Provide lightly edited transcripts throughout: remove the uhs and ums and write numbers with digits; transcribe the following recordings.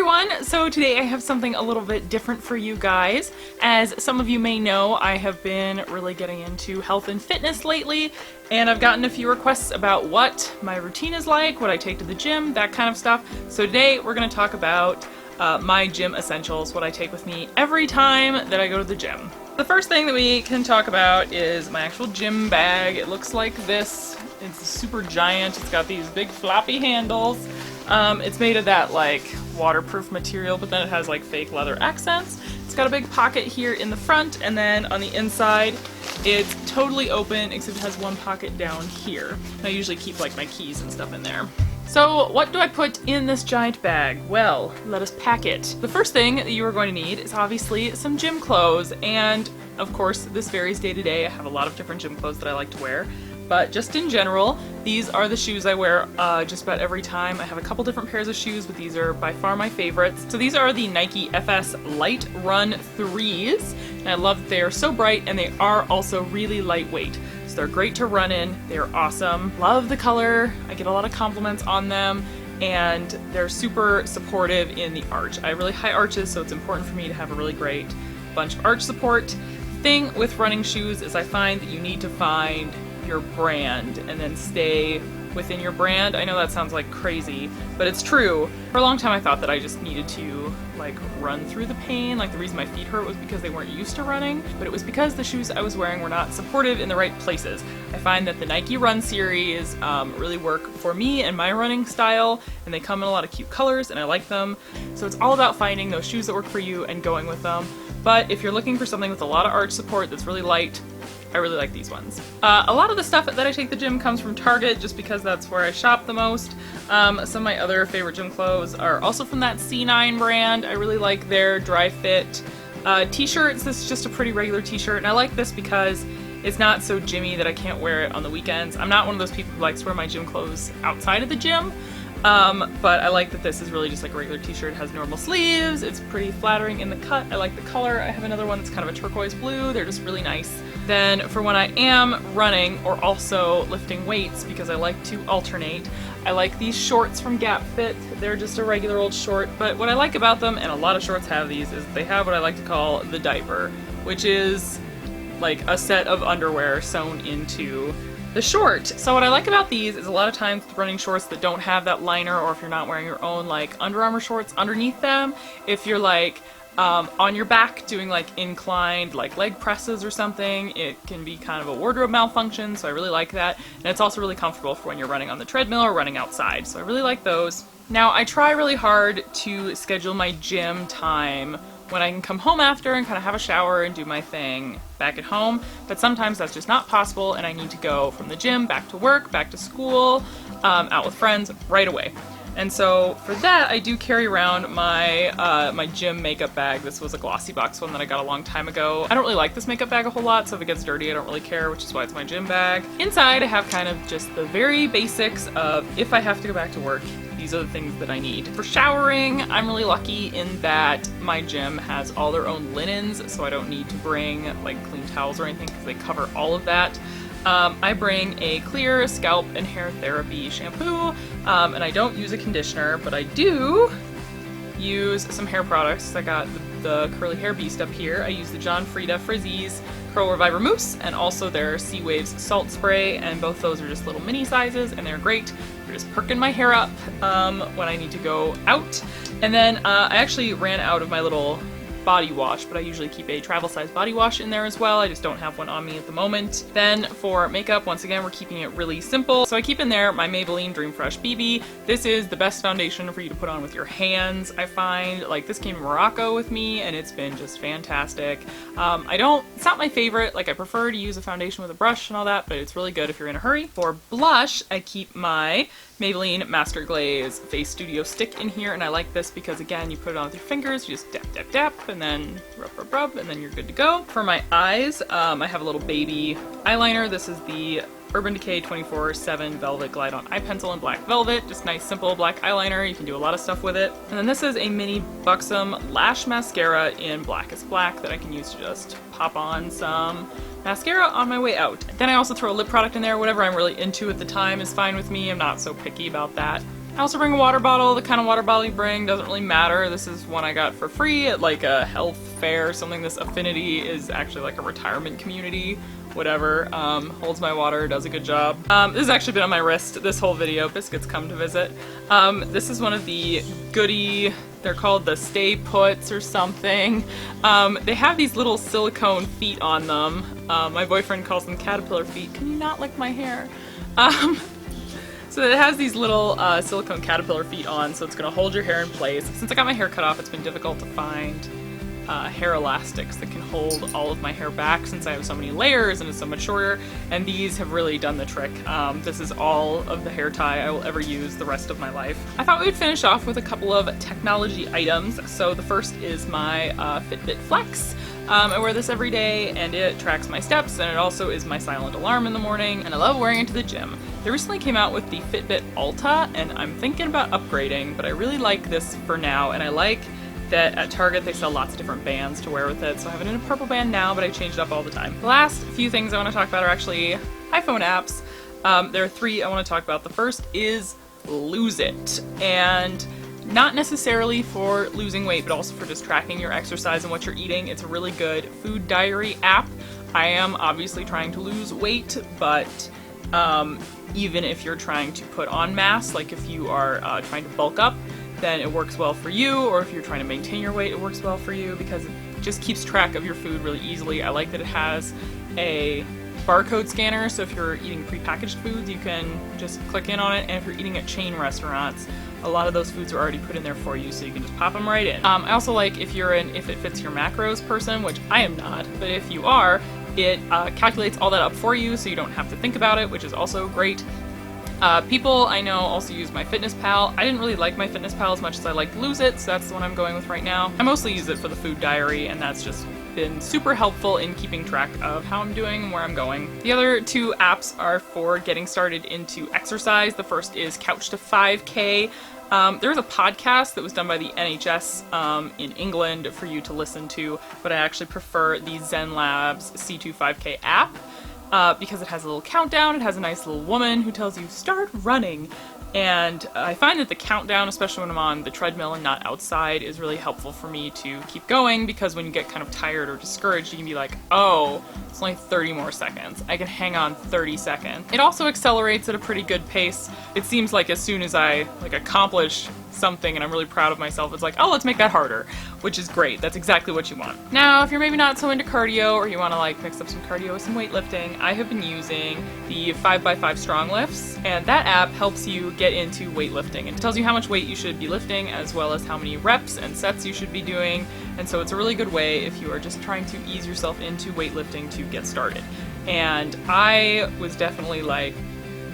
everyone! So today I have something a little bit different for you guys. As some of you may know, I have been really getting into health and fitness lately, and I've gotten a few requests about what my routine is like, what I take to the gym, that kind of stuff. So today we're going to talk about my gym essentials, what I take with me every time that I go to the gym. The first thing that we can talk about is my actual gym bag. It looks like this. It's super giant. It's got these big floppy handles. It's made of that like waterproof material, but then it has like fake leather accents. It's got a big pocket here in the front, and then on the inside it's totally open except it has one pocket down here. I usually keep like my keys and stuff in there. So what do I put in this giant bag? Well, let us pack it. The first thing that you are going to need is obviously some gym clothes, and of course this varies day to day. I have a lot of different gym clothes that I like to wear. But just in general, these are the shoes I wear just about every time. I have a couple different pairs of shoes, but these are by far my favorites. So these are the Nike FS Light Run 3s. And I love that they are so bright, and they are also really lightweight. So they're great to run in. They're awesome. Love the color. I get a lot of compliments on them. And they're super supportive in the arch. I have really high arches, so it's important for me to have a really great bunch of arch support. The thing with running shoes is I find that you need to find your brand and then stay within your brand. I know that sounds like crazy, but it's true. For a long time I thought that I just needed to like run through the pain. Like the reason my feet hurt was because they weren't used to running, but it was because the shoes I was wearing were not supportive in the right places. I find that the Nike Run series really work for me and my running style, and they come in a lot of cute colors and I like them. So it's all about finding those shoes that work for you and going with them. But if you're looking for something with a lot of arch support that's really light, I really like these ones. A lot of the stuff that I take to the gym comes from Target just because that's where I shop the most. Some of my other favorite gym clothes are also from that C9 brand. I really like their dry fit t-shirts. This is just a pretty regular t-shirt, and I like this because it's not so gymmy that I can't wear it on the weekends. I'm not one of those people who likes to wear my gym clothes outside of the gym. But I like that this is really just like a regular t-shirt. It has normal sleeves, it's pretty flattering in the cut, I like the color. I have another one that's kind of a turquoise blue, they're just really nice. Then for when I am running or also lifting weights, because I like to alternate, I like these shorts from Gap Fit. They're just a regular old short, but what I like about them, and a lot of shorts have these, is they have what I like to call the diaper, which is like a set of underwear sewn into the short. So what I like about these is a lot of times with running shorts that don't have that liner, or if you're not wearing your own like Under Armour shorts underneath them, if you're like on your back doing like inclined like leg presses or something, it can be kind of a wardrobe malfunction, so I really like that. And it's also really comfortable for when you're running on the treadmill or running outside, so I really like those. Now I try really hard to schedule my gym time when I can come home after and kind of have a shower and do my thing back at home, but sometimes that's just not possible and I need to go from the gym back to work, back to school, out with friends right away. And so for that I do carry around my my gym makeup bag. This was a Glossy Box one that I got a long time ago. I don't really like this makeup bag a whole lot, so if it gets dirty I don't really care, which is why it's my gym bag. Inside I have kind of just the very basics of if I have to go back to work, these are the things that I need. For showering, I'm really lucky in that my gym has all their own linens, so I don't need to bring like clean towels or anything because they cover all of that. I bring a clear scalp and hair therapy shampoo, and I don't use a conditioner, but I do use some hair products. I got the Curly Hair Beast up here. I use the John Frieda Frizzies Curl Reviver Mousse and also their Sea Waves Salt Spray, and both those are just little mini sizes and they're great. They're just perking my hair up when I need to go out. And then I actually ran out of my little body wash, but I usually keep a travel size body wash in there as well. I just don't have one on me at the moment. Then for makeup, once again, we're keeping it really simple. So I keep in there my Maybelline Dream Fresh BB. This is the best foundation for you to put on with your hands, I find. Like this came from Morocco with me and it's been just fantastic. It's not my favorite, like I prefer to use a foundation with a brush and all that, but it's really good if you're in a hurry. For blush, I keep my Maybelline Master Glaze Face Studio Stick in here, and I like this because again, you put it on with your fingers, you just dap, dap, dap, and then rub, rub, rub, and then you're good to go. For my eyes, I have a little baby eyeliner. This is the Urban Decay 24/7 Velvet Glide On Eye Pencil in Black Velvet. Just nice, simple black eyeliner. You can do a lot of stuff with it. And then this is a mini Buxom Lash Mascara in Blackest Black that I can use to just pop on some mascara on my way out. Then I also throw a lip product in there. Whatever I'm really into at the time is fine with me. I'm not so picky about that. I also bring a water bottle. The kind of water bottle you bring doesn't really matter. This is one I got for free at like a health fair, something. This Affinity is actually like a retirement community, whatever. Holds my water, does a good job. This has actually been on my wrist this whole video. Biscuits come to visit. This is one of the Goody, they're called the Stay Puts or something. They have these little silicone feet on them. My boyfriend calls them caterpillar feet. Can you not lick my hair? So it has these little silicone caterpillar feet on, so it's going to hold your hair in place. Since I got my hair cut off, it's been difficult to find hair elastics that can hold all of my hair back since I have so many layers and it's so much shorter, and these have really done the trick. This is all of the hair tie I will ever use the rest of my life. I thought we would finish off with a couple of technology items. So the first is my Fitbit Flex. I wear this every day and it tracks my steps, and it also is my silent alarm in the morning, and I love wearing it to the gym. They recently came out with the Fitbit Alta and I'm thinking about upgrading, but I really like this for now, and I like that at Target they sell lots of different bands to wear with it. So I have it in a purple band now, but I change it up all the time. The last few things I want to talk about are actually iPhone apps. There are three I want to talk about. The first is Lose It, and not necessarily for losing weight, but also for just tracking your exercise and what you're eating. It's a really good food diary app. I am obviously trying to lose weight, but even if you're trying to put on mass, like if you are trying to bulk up, then it works well for you, or if you're trying to maintain your weight, it works well for you because it just keeps track of your food really easily. I like that it has a barcode scanner, so if you're eating prepackaged foods, you can just click in on it, and if you're eating at chain restaurants, a lot of those foods are already put in there for you, so you can just pop them right in. I also like if you're an if it fits your macros person, which I am not, but if you are, it calculates all that up for you, so you don't have to think about it, which is also great. People I know also use MyFitnessPal. I didn't really like MyFitnessPal as much as I like Lose It, so that's the one I'm going with right now. I mostly use it for the food diary, and that's just been super helpful in keeping track of how I'm doing and where I'm going. The other two apps are for getting started into exercise. The first is Couch to 5K. There was a podcast that was done by the NHS in England for you to listen to, but I actually prefer the Zen Labs C25K app. Because it has a little countdown, it has a nice little woman who tells you, start running. And I find that the countdown, especially when I'm on the treadmill and not outside, is really helpful for me to keep going, because when you get kind of tired or discouraged, you can be like, oh, it's only 30 more seconds. I can hang on 30 seconds. It also accelerates at a pretty good pace. It seems like as soon as I accomplish something and I'm really proud of myself, it's like, oh, let's make that harder, which is great. That's exactly what you want. Now, if you're maybe not so into cardio, or you want to mix up some cardio with some weightlifting, I have been using the 5x5 Strong Lifts, and that app helps you get into weightlifting. It tells you how much weight you should be lifting, as well as how many reps and sets you should be doing, and so it's a really good way if you are just trying to ease yourself into weightlifting to get started. And I was definitely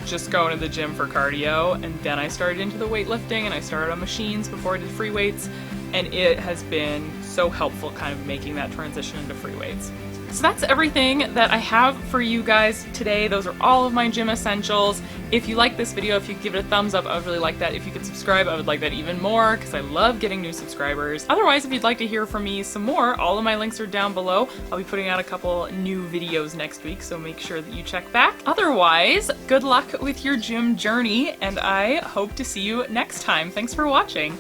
just going to the gym for cardio, and then I started into the weightlifting, and I started on machines before I did free weights, and it has been so helpful kind of making that transition into free weights. So that's everything that I have for you guys today. Those are all of my gym essentials. If you like this video, if you could give it a thumbs up, I would really like that. If you could subscribe, I would like that even more, because I love getting new subscribers. Otherwise, if you'd like to hear from me some more, all of my links are down below. I'll be putting out a couple new videos next week, so make sure that you check back. Otherwise, good luck with your gym journey, and I hope to see you next time. Thanks for watching.